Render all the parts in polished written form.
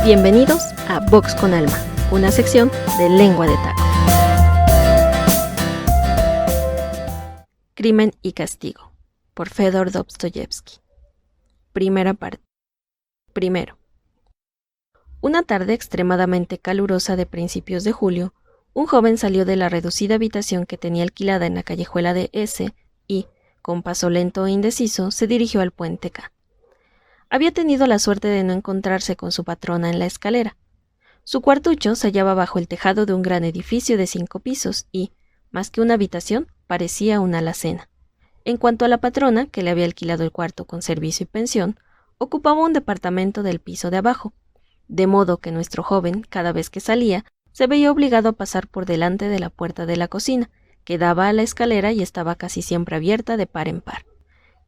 Bienvenidos a Vox con Alma, una sección de Lengua de Taco. Crimen y castigo, por Fedor Dostoyevsky. Primera parte. Primero. Una tarde extremadamente calurosa de principios de julio, un joven salió de la reducida habitación que tenía alquilada en la callejuela de S y, con paso lento e indeciso, se dirigió al puente K. Había tenido la suerte de no encontrarse con su patrona en la escalera. Su cuartucho se hallaba bajo el tejado de un gran edificio de 5 pisos y, más que una habitación, parecía una alacena. En cuanto a la patrona, que le había alquilado el cuarto con servicio y pensión, ocupaba un departamento del piso de abajo, de modo que nuestro joven, cada vez que salía, se veía obligado a pasar por delante de la puerta de la cocina, que daba a la escalera y estaba casi siempre abierta de par en par.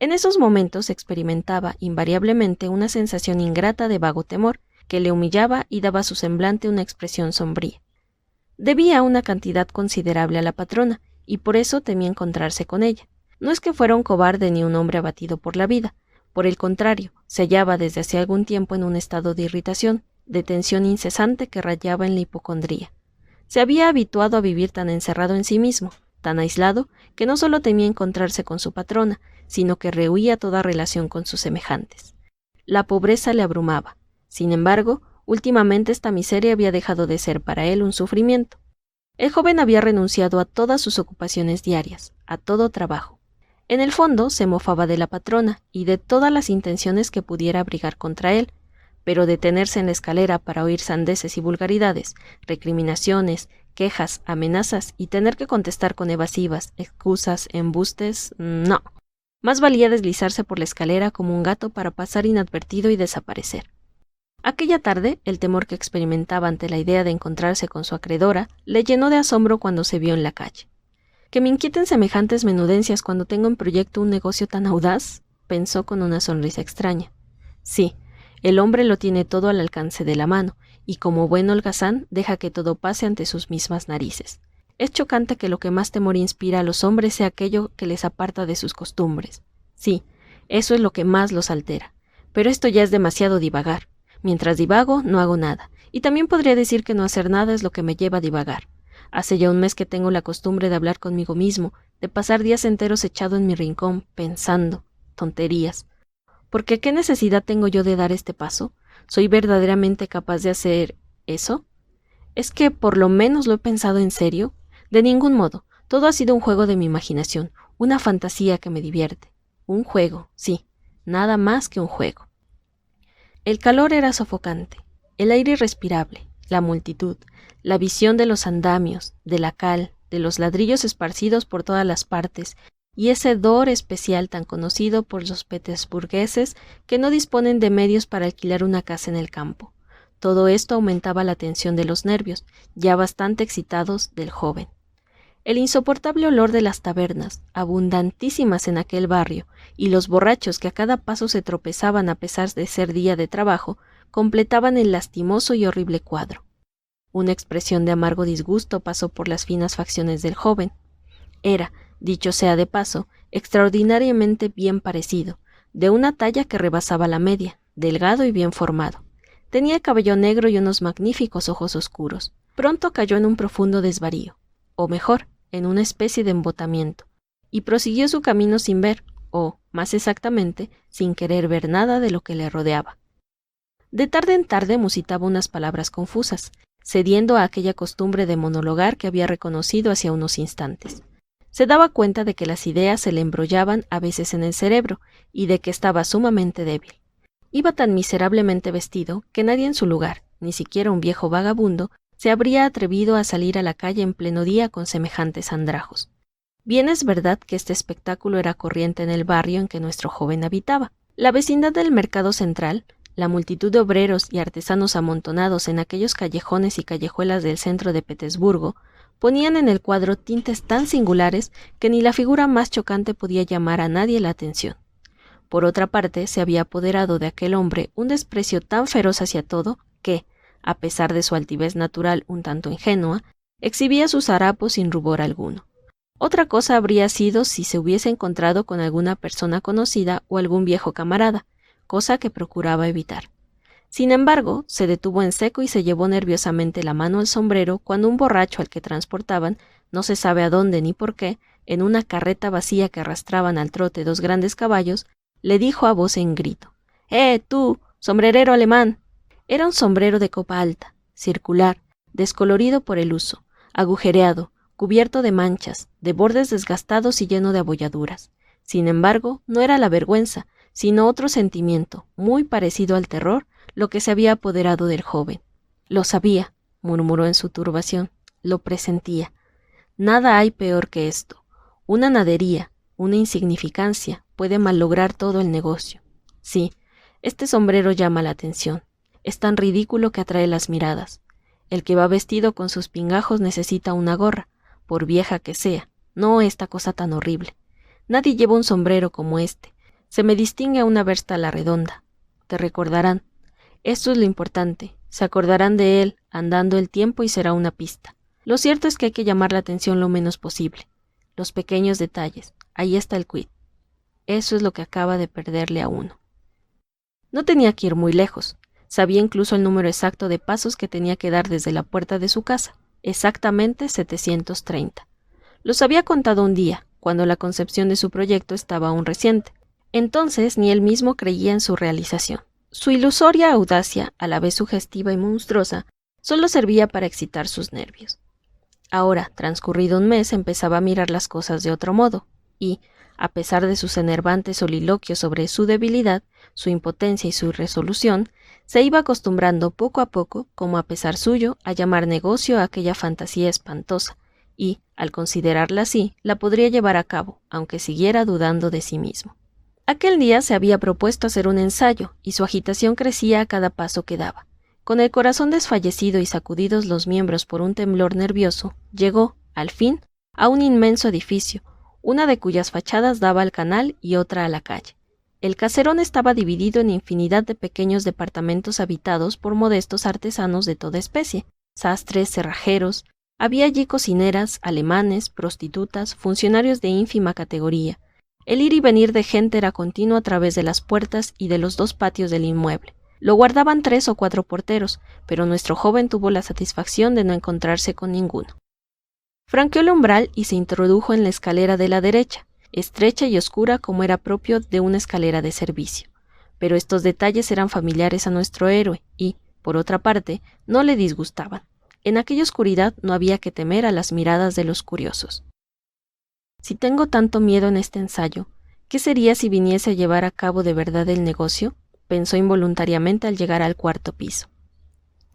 En esos momentos experimentaba invariablemente una sensación ingrata de vago temor, que le humillaba y daba a su semblante una expresión sombría. Debía una cantidad considerable a la patrona, y por eso temía encontrarse con ella. No es que fuera un cobarde ni un hombre abatido por la vida, por el contrario, se hallaba desde hacía algún tiempo en un estado de irritación, de tensión incesante que rayaba en la hipocondría. Se había habituado a vivir tan encerrado en sí mismo, tan aislado, que no solo temía encontrarse con su patrona, sino que rehuía toda relación con sus semejantes. La pobreza le abrumaba. Sin embargo, últimamente esta miseria había dejado de ser para él un sufrimiento. El joven había renunciado a todas sus ocupaciones diarias, a todo trabajo. En el fondo se mofaba de la patrona y de todas las intenciones que pudiera abrigar contra él, pero detenerse en la escalera para oír sandeces y vulgaridades, recriminaciones, quejas, amenazas y tener que contestar con evasivas, excusas, embustes, no. Más valía deslizarse por la escalera como un gato para pasar inadvertido y desaparecer. Aquella tarde, el temor que experimentaba ante la idea de encontrarse con su acreedora le llenó de asombro cuando se vio en la calle. ¿Que me inquieten semejantes menudencias cuando tengo en proyecto un negocio tan audaz?, pensó con una sonrisa extraña. Sí, el hombre lo tiene todo al alcance de la mano, y como buen holgazán deja que todo pase ante sus mismas narices. Es chocante que lo que más temor inspira a los hombres sea aquello que les aparta de sus costumbres. Sí, eso es lo que más los altera. Pero esto ya es demasiado divagar. Mientras divago, no hago nada. Y también podría decir que no hacer nada es lo que me lleva a divagar. Hace ya un mes que tengo la costumbre de hablar conmigo mismo, de pasar días enteros echado en mi rincón, pensando tonterías. Porque ¿qué necesidad tengo yo de dar este paso? ¿Soy verdaderamente capaz de hacer eso? ¿Es que por lo menos lo he pensado en serio? De ningún modo. Todo ha sido un juego de mi imaginación, una fantasía que me divierte. Un juego, sí, nada más que un juego. El calor era sofocante, el aire irrespirable, la multitud, la visión de los andamios, de la cal, de los ladrillos esparcidos por todas las partes, y ese hedor especial tan conocido por los petersburgueses que no disponen de medios para alquilar una casa en el campo. Todo esto aumentaba la tensión de los nervios, ya bastante excitados, del joven. El insoportable olor de las tabernas, abundantísimas en aquel barrio, y los borrachos que a cada paso se tropezaban a pesar de ser día de trabajo, completaban el lastimoso y horrible cuadro. Una expresión de amargo disgusto pasó por las finas facciones del joven. Era, dicho sea de paso, extraordinariamente bien parecido, de una talla que rebasaba la media, delgado y bien formado. Tenía el cabello negro y unos magníficos ojos oscuros. Pronto cayó en un profundo desvarío, o mejor, en una especie de embotamiento, y prosiguió su camino sin ver, o, más exactamente, sin querer ver nada de lo que le rodeaba. De tarde en tarde musitaba unas palabras confusas, cediendo a aquella costumbre de monologar que había reconocido hacia unos instantes. Se daba cuenta de que las ideas se le embrollaban a veces en el cerebro, y de que estaba sumamente débil. Iba tan miserablemente vestido que nadie en su lugar, ni siquiera un viejo vagabundo, se habría atrevido a salir a la calle en pleno día con semejantes andrajos. Bien es verdad que este espectáculo era corriente en el barrio en que nuestro joven habitaba. La vecindad del mercado central, la multitud de obreros y artesanos amontonados en aquellos callejones y callejuelas del centro de Petersburgo, ponían en el cuadro tintes tan singulares que ni la figura más chocante podía llamar a nadie la atención. Por otra parte, se había apoderado de aquel hombre un desprecio tan feroz hacia todo que, a pesar de su altivez natural un tanto ingenua, exhibía sus harapos sin rubor alguno. Otra cosa habría sido si se hubiese encontrado con alguna persona conocida o algún viejo camarada, cosa que procuraba evitar. Sin embargo, se detuvo en seco y se llevó nerviosamente la mano al sombrero cuando un borracho al que transportaban, no se sabe a dónde ni por qué, en una carreta vacía que arrastraban al trote 2 grandes caballos, le dijo a voz en grito: tú, sombrerero alemán! Era un sombrero de copa alta, circular, descolorido por el uso, agujereado, cubierto de manchas, de bordes desgastados y lleno de abolladuras. Sin embargo, no era la vergüenza, sino otro sentimiento, muy parecido al terror, lo que se había apoderado del joven. Lo sabía, murmuró en su turbación, lo presentía. Nada hay peor que esto. Una nadería, una insignificancia, puede malograr todo el negocio. Sí, este sombrero llama la atención. Es tan ridículo que atrae las miradas. El que va vestido con sus pingajos necesita una gorra, por vieja que sea, no esta cosa tan horrible. Nadie lleva un sombrero como este. Se me distingue a una versta a la redonda. Te recordarán. Esto es lo importante. Se acordarán de él andando el tiempo y será una pista. Lo cierto es que hay que llamar la atención lo menos posible. Los pequeños detalles. Ahí está el quid. Eso es lo que acaba de perderle a uno. No tenía que ir muy lejos. Sabía incluso el número exacto de pasos que tenía que dar desde la puerta de su casa. Exactamente 730. Los había contado un día, cuando la concepción de su proyecto estaba aún reciente. Entonces ni él mismo creía en su realización. Su ilusoria audacia, a la vez sugestiva y monstruosa, solo servía para excitar sus nervios. Ahora, transcurrido un mes, empezaba a mirar las cosas de otro modo, y, a pesar de sus enervantes soliloquios sobre su debilidad, su impotencia y su irresolución, se iba acostumbrando poco a poco, como a pesar suyo, a llamar negocio a aquella fantasía espantosa, y, al considerarla así, la podría llevar a cabo, aunque siguiera dudando de sí mismo. Aquel día se había propuesto hacer un ensayo, y su agitación crecía a cada paso que daba. Con el corazón desfallecido y sacudidos los miembros por un temblor nervioso, llegó, al fin, a un inmenso edificio, una de cuyas fachadas daba al canal y otra a la calle. El caserón estaba dividido en infinidad de pequeños departamentos habitados por modestos artesanos de toda especie, sastres, cerrajeros. Había allí cocineras, alemanes, prostitutas, funcionarios de ínfima categoría. El ir y venir de gente era continuo a través de las puertas y de los 2 patios del inmueble. Lo guardaban 3 o 4 porteros, pero nuestro joven tuvo la satisfacción de no encontrarse con ninguno. Franqueó el umbral y se introdujo en la escalera de la derecha, estrecha y oscura como era propio de una escalera de servicio. Pero estos detalles eran familiares a nuestro héroe y, por otra parte, no le disgustaban. En aquella oscuridad no había que temer a las miradas de los curiosos. Si tengo tanto miedo en este ensayo, ¿qué sería si viniese a llevar a cabo de verdad el negocio?, pensó involuntariamente al llegar al 4º piso.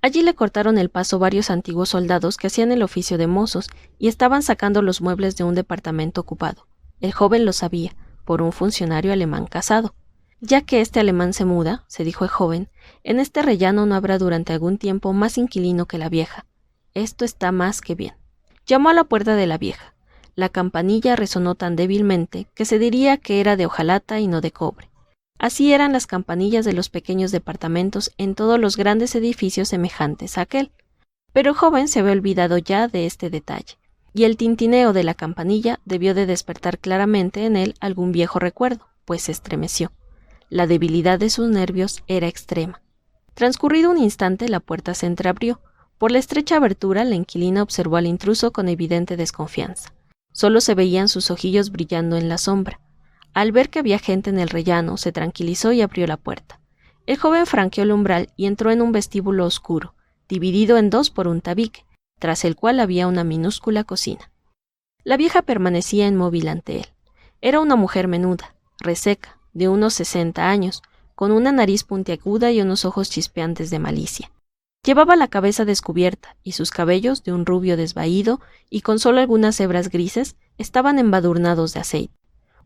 Allí le cortaron el paso varios antiguos soldados que hacían el oficio de mozos y estaban sacando los muebles de un departamento ocupado. El joven lo sabía, por un funcionario alemán casado. Ya que este alemán se muda, se dijo el joven, en este rellano no habrá durante algún tiempo más inquilino que la vieja. Esto está más que bien. Llamó a la puerta de la vieja. La campanilla resonó tan débilmente que se diría que era de hojalata y no de cobre. Así eran las campanillas de los pequeños departamentos en todos los grandes edificios semejantes a aquel. Pero el joven se había olvidado ya de este detalle, y el tintineo de la campanilla debió de despertar claramente en él algún viejo recuerdo, pues se estremeció. La debilidad de sus nervios era extrema. Transcurrido un instante, la puerta se entreabrió. Por la estrecha abertura, la inquilina observó al intruso con evidente desconfianza. Solo se veían sus ojillos brillando en la sombra. Al ver que había gente en el rellano, se tranquilizó y abrió la puerta. El joven franqueó el umbral y entró en un vestíbulo oscuro, dividido en 2 por un tabique, tras el cual había una minúscula cocina. La vieja permanecía inmóvil ante él. Era una mujer menuda, reseca, de unos 60 años, con una nariz puntiaguda y unos ojos chispeantes de malicia. Llevaba la cabeza descubierta y sus cabellos, de un rubio desvaído y con solo algunas hebras grises, estaban embadurnados de aceite.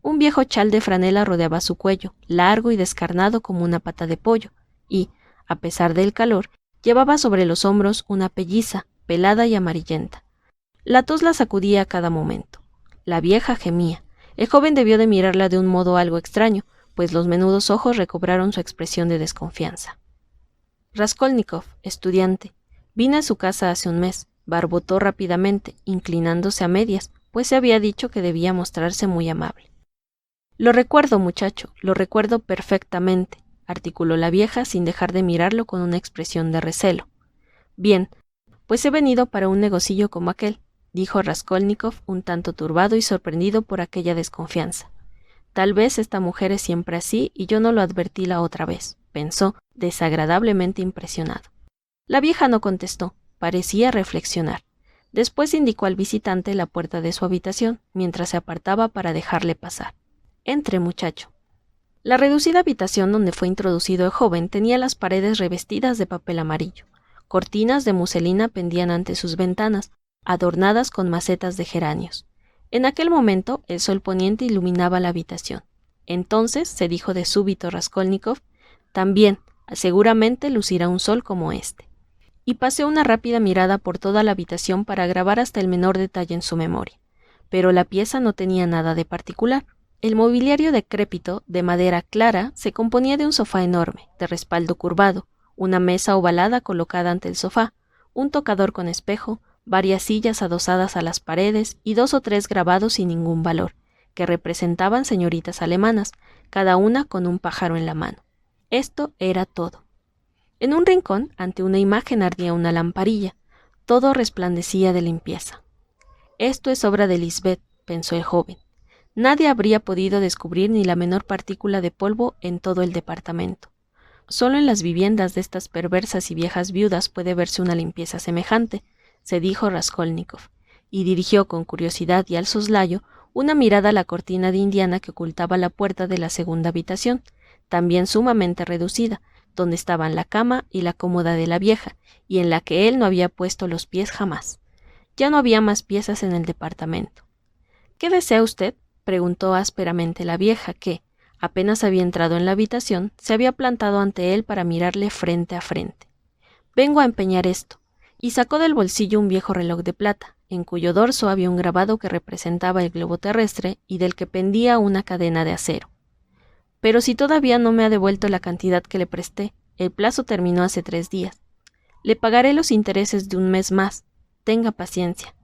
Un viejo chal de franela rodeaba su cuello, largo y descarnado como una pata de pollo, y, a pesar del calor, llevaba sobre los hombros una pelliza, pelada y amarillenta. La tos la sacudía a cada momento. La vieja gemía. El joven debió de mirarla de un modo algo extraño, pues los menudos ojos recobraron su expresión de desconfianza. Raskolnikov, estudiante. Vine a su casa hace un mes, barbotó rápidamente, inclinándose a medias, pues se había dicho que debía mostrarse muy amable. Lo recuerdo, muchacho, lo recuerdo perfectamente. articuló la vieja sin dejar de mirarlo con una expresión de recelo. Bien, pues he venido para un negocillo como aquel, dijo Raskolnikov un tanto turbado y sorprendido por aquella desconfianza. Tal vez esta mujer es siempre así y yo no lo advertí la otra vez, pensó, desagradablemente impresionado. La vieja no contestó, parecía reflexionar. Después indicó al visitante la puerta de su habitación, mientras se apartaba para dejarle pasar. Entre, muchacho. La reducida habitación donde fue introducido el joven tenía las paredes revestidas de papel amarillo. Cortinas de muselina pendían ante sus ventanas, adornadas con macetas de geranios. En aquel momento el sol poniente iluminaba la habitación. Entonces, se dijo de súbito Raskolnikov, también, seguramente lucirá un sol como este. Y paseó una rápida mirada por toda la habitación para grabar hasta el menor detalle en su memoria. Pero la pieza no tenía nada de particular. El mobiliario decrépito, de madera clara, se componía de un sofá enorme, de respaldo curvado, una mesa ovalada colocada ante el sofá, un tocador con espejo, varias sillas adosadas a las paredes y 2 o 3 grabados sin ningún valor, que representaban señoritas alemanas, cada una con un pájaro en la mano. Esto era todo. En un rincón, ante una imagen ardía una lamparilla. Todo resplandecía de limpieza. Esto es obra de Lisbeth, pensó el joven. Nadie habría podido descubrir ni la menor partícula de polvo en todo el departamento. Solo en las viviendas de estas perversas y viejas viudas puede verse una limpieza semejante, se dijo Raskolnikov, y dirigió con curiosidad y al soslayo una mirada a la cortina de indiana que ocultaba la puerta de la segunda habitación, también sumamente reducida, donde estaban la cama y la cómoda de la vieja, y en la que él no había puesto los pies jamás. Ya no había más piezas en el departamento. ¿Qué desea usted?, preguntó ásperamente la vieja, que, apenas había entrado en la habitación, se había plantado ante él para mirarle frente a frente. Vengo a empeñar esto, y sacó del bolsillo un viejo reloj de plata, en cuyo dorso había un grabado que representaba el globo terrestre y del que pendía una cadena de acero. Pero si todavía no me ha devuelto la cantidad que le presté, el plazo terminó hace 3 días. Le pagaré los intereses de un mes más. Tenga paciencia.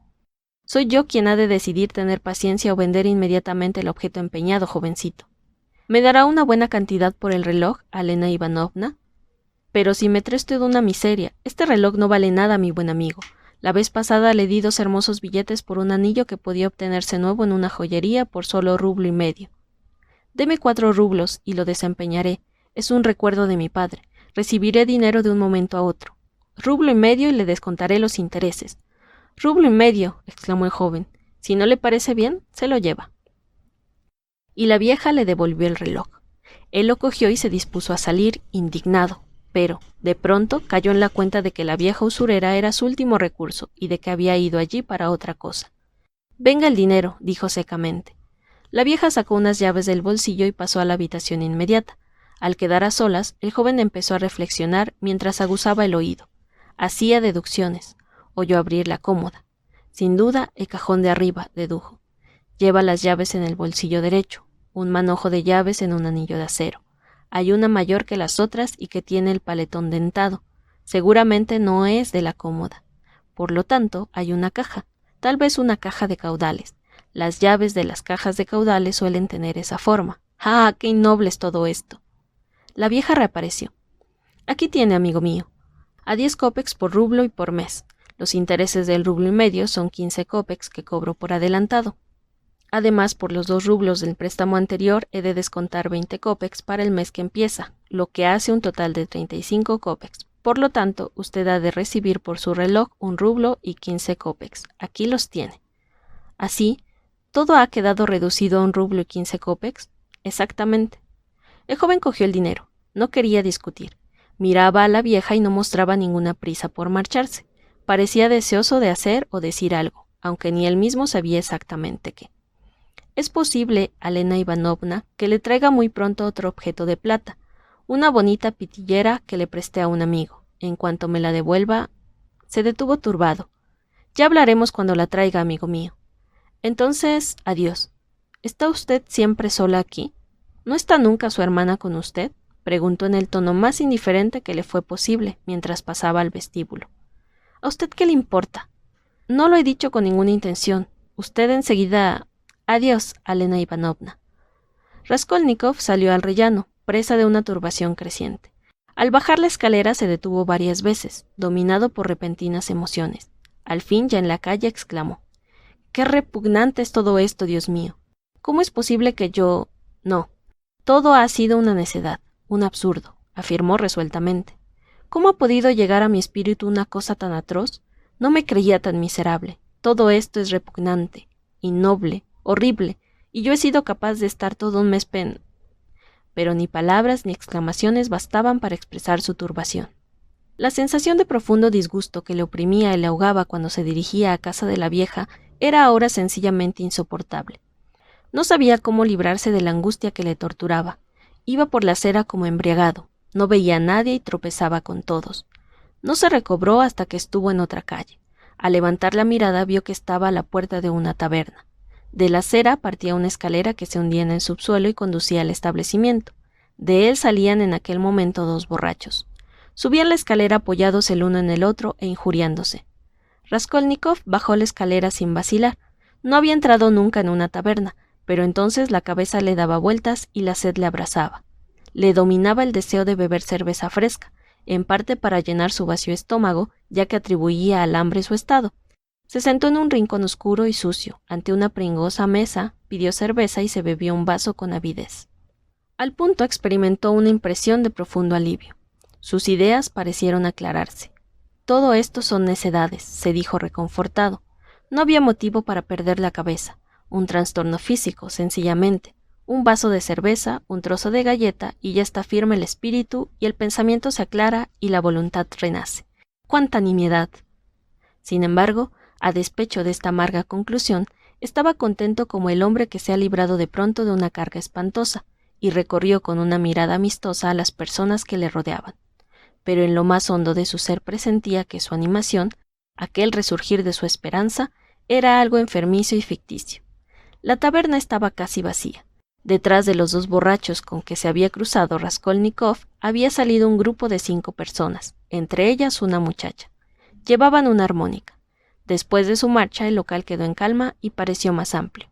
Soy yo quien ha de decidir tener paciencia o vender inmediatamente el objeto empeñado, jovencito. ¿Me dará una buena cantidad por el reloj, Alena Ivanovna? Pero si me trae usted una miseria, este reloj no vale nada, mi buen amigo. La vez pasada le di 2 hermosos billetes por un anillo que podía obtenerse nuevo en una joyería por solo 1,5 rublos. Deme 4 rublos y lo desempeñaré. Es un recuerdo de mi padre. Recibiré dinero de un momento a otro. 1,5 rublos y le descontaré los intereses. 1,5 rublos, exclamó el joven. Si no le parece bien, se lo lleva. Y la vieja le devolvió el reloj. Él lo cogió y se dispuso a salir, indignado, pero, de pronto, cayó en la cuenta de que la vieja usurera era su último recurso y de que había ido allí para otra cosa. Venga el dinero, dijo secamente. La vieja sacó unas llaves del bolsillo y pasó a la habitación inmediata. Al quedar a solas, el joven empezó a reflexionar mientras aguzaba el oído. Hacía deducciones. Oyó abrir la cómoda. Sin duda, el cajón de arriba, dedujo. Lleva las llaves en el bolsillo derecho, un manojo de llaves en un anillo de acero. Hay una mayor que las otras y que tiene el paletón dentado. Seguramente no es de la cómoda. Por lo tanto, hay una caja, tal vez una caja de caudales. Las llaves de las cajas de caudales suelen tener esa forma. ¡Ah, qué innoble es todo esto! La vieja reapareció. Aquí tiene, amigo mío. A 10 kopecks por rublo y por mes. Los intereses del 1,5 rublos son 15 kopecks que cobro por adelantado. Además, por los 2 rublos del préstamo anterior he de descontar 20 kopecks para el mes que empieza, lo que hace un total de 35 kopecks. Por lo tanto, usted ha de recibir por su reloj 1 rublo y 15 kopecks. Aquí los tiene. Así, ¿todo ha quedado reducido a 1 rublo y 15 kopecks? Exactamente. El joven cogió el dinero. No quería discutir. Miraba a la vieja y no mostraba ninguna prisa por marcharse. Parecía deseoso de hacer o decir algo, aunque ni él mismo sabía exactamente qué. Es posible, Alena Ivanovna, que le traiga muy pronto otro objeto de plata, una bonita pitillera que le presté a un amigo. En cuanto me la devuelva... Se detuvo turbado. Ya hablaremos cuando la traiga, amigo mío. Entonces, adiós. ¿Está usted siempre sola aquí? ¿No está nunca su hermana con usted?, preguntó en el tono más indiferente que le fue posible mientras pasaba al vestíbulo. ¿A usted qué le importa? No lo he dicho con ninguna intención. Usted enseguida... Adiós, Alena Ivanovna. Raskolnikov salió al rellano. presa de una turbación creciente. Al bajar la escalera se detuvo varias veces, dominado por repentinas emociones. Al fin, ya en la calle, exclamó: «¡Qué repugnante es todo esto, Dios mío! ¿Cómo es posible que yo...? No, todo ha sido una necedad, un absurdo», afirmó resueltamente. «¿Cómo ha podido llegar a mi espíritu una cosa tan atroz? No me creía tan miserable. Todo esto es repugnante, innoble, horrible, y yo he sido capaz de estar todo un mes Pero ni palabras ni exclamaciones bastaban para expresar su turbación. La sensación de profundo disgusto que le oprimía y le ahogaba cuando se dirigía a casa de la vieja era ahora sencillamente insoportable. No sabía cómo librarse de la angustia que le torturaba. Iba por la acera como embriagado, no veía a nadie y tropezaba con todos. No se recobró hasta que estuvo en otra calle. Al levantar la mirada vio que estaba a la puerta de una taberna. De la acera partía una escalera que se hundía en el subsuelo y conducía al establecimiento. De él salían en aquel momento 2 borrachos. Subían la escalera apoyados el uno en el otro e injuriándose. Raskolnikov bajó la escalera sin vacilar. No había entrado nunca en una taberna, pero entonces la cabeza le daba vueltas y la sed le abrasaba. Le dominaba el deseo de beber cerveza fresca, en parte para llenar su vacío estómago, ya que atribuía al hambre su estado. Se sentó en un rincón oscuro y sucio, ante una pringosa mesa, pidió cerveza y se bebió un vaso con avidez. Al punto experimentó una impresión de profundo alivio. Sus ideas parecieron aclararse. «Todo esto son necedades», se dijo reconfortado. No había motivo para perder la cabeza. Un trastorno físico, sencillamente. Un vaso de cerveza, un trozo de galleta, y ya está firme el espíritu, y el pensamiento se aclara y la voluntad renace. ¡Cuánta nimiedad! Sin embargo, a despecho de esta amarga conclusión, estaba contento como el hombre que se ha librado de pronto de una carga espantosa, y recorrió con una mirada amistosa a las personas que le rodeaban. Pero en lo más hondo de su ser presentía que su animación, aquel resurgir de su esperanza, era algo enfermizo y ficticio. La taberna estaba casi vacía. Detrás de los 2 borrachos con que se había cruzado Raskolnikov había salido un grupo de 5 personas, entre ellas una muchacha. Llevaban una armónica. Después de su marcha, el local quedó en calma y pareció más amplio.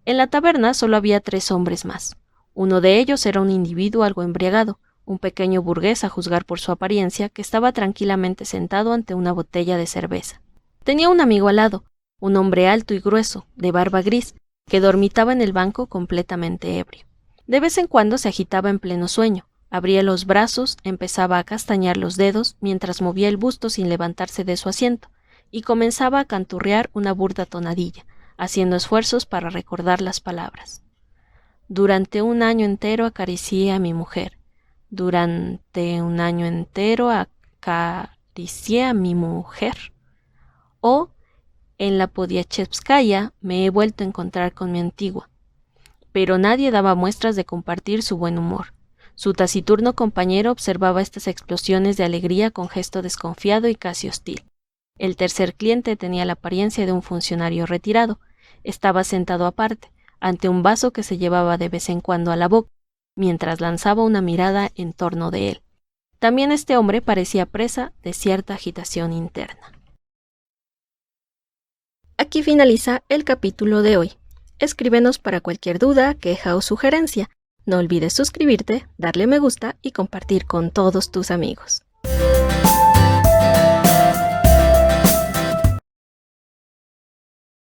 En la taberna solo había 3 hombres más. Uno de ellos era un individuo algo embriagado, un pequeño burgués a juzgar por su apariencia, que estaba tranquilamente sentado ante una botella de cerveza. Tenía un amigo al lado, un hombre alto y grueso, de barba gris, que dormitaba en el banco completamente ebrio. De vez en cuando se agitaba en pleno sueño, abría los brazos, empezaba a castañar los dedos mientras movía el busto sin levantarse de su asiento, y comenzaba a canturrear una burda tonadilla, haciendo esfuerzos para recordar las palabras. «Durante un año entero acaricié a mi mujer. Durante un año entero acaricié a mi mujer». O «En la Podiachevskaya me he vuelto a encontrar con mi antigua». Pero nadie daba muestras de compartir su buen humor. Su taciturno compañero observaba estas explosiones de alegría con gesto desconfiado y casi hostil. El tercer cliente tenía la apariencia de un funcionario retirado. Estaba sentado aparte, ante un vaso que se llevaba de vez en cuando a la boca, mientras lanzaba una mirada en torno de él. También este hombre parecía presa de cierta agitación interna. Aquí finaliza el capítulo de hoy. Escríbenos para cualquier duda, queja o sugerencia. No olvides suscribirte, darle me gusta y compartir con todos tus amigos.